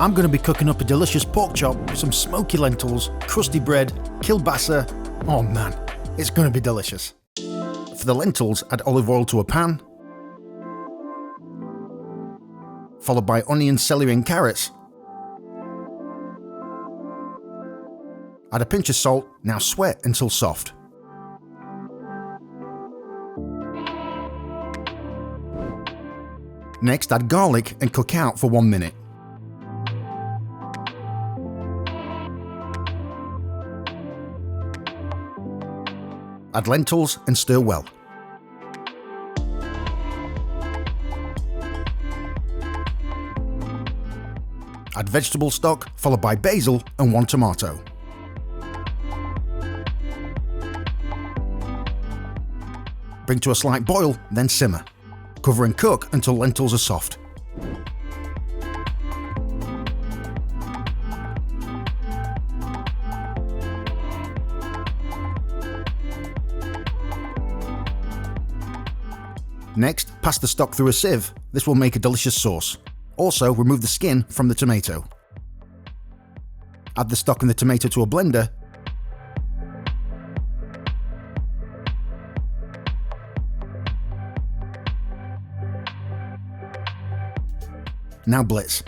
I'm going to be cooking up a delicious pork chop with some smoky lentils, crusty bread, kielbasa. Oh man, it's going to be delicious. For the lentils, add olive oil to a pan, followed by onion, celery and carrots. Add a pinch of salt, now sweat until soft. Next, add garlic and cook out for 1 minute. Add lentils and stir well. Add vegetable stock, followed by basil and 1 tomato. Bring to a slight boil, then simmer. Cover and cook until lentils are soft. Next, pass the stock through a sieve. This will make a delicious sauce. Also, remove the skin from the tomato. Add the stock and the tomato to a blender. Now blitz.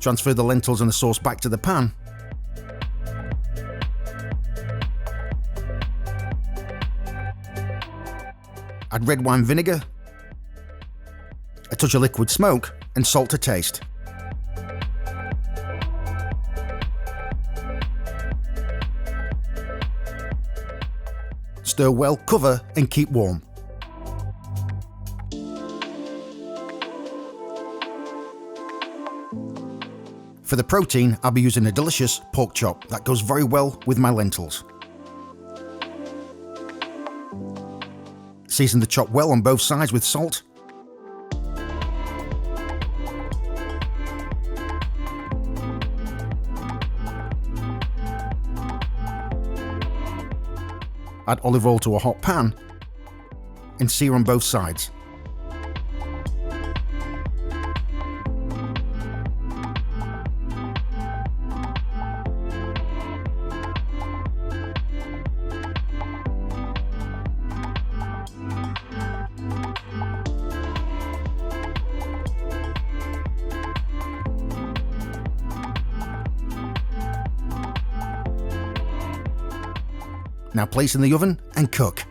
Transfer the lentils and the sauce back to the pan. Add red wine vinegar, a touch of liquid smoke and salt to taste. Stir well, cover and keep warm. For the protein, I'll be using a delicious pork chop that goes very well with my lentils. Season the chop well on both sides with salt. Add olive oil to a hot pan and sear on both sides. Now place in the oven and cook.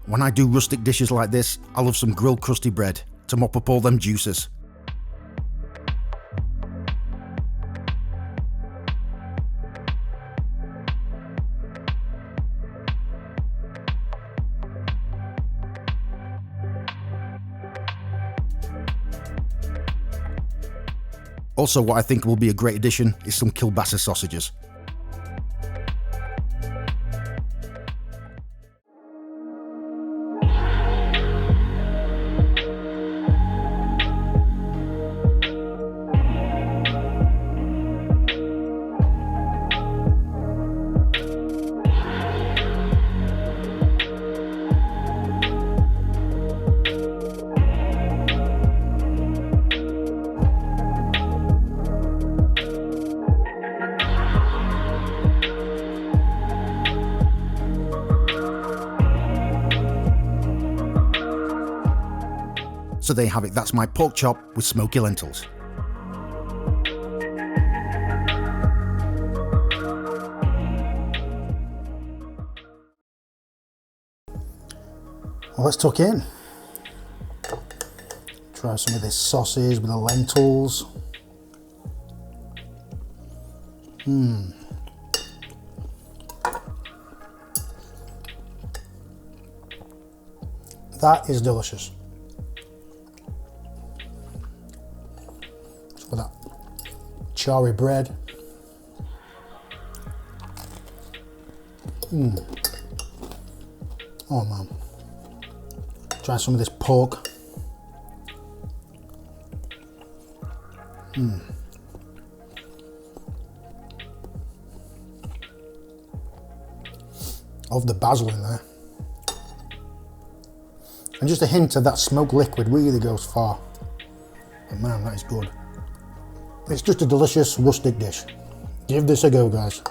When I do rustic dishes like this, I love some grilled crusty bread to mop up all them juices. Also, what I think will be a great addition is some kielbasa sausages. So there you have it, that's my pork chop with smoky lentils. Well, let's tuck in. Try some of this sausage with the lentils. That is delicious. So that charry bread. Oh man. Try some of this pork. Of the basil in there. And just a hint of that smoked liquid really goes far. But man, that is good. It's just a delicious rustic dish. Give this a go, guys.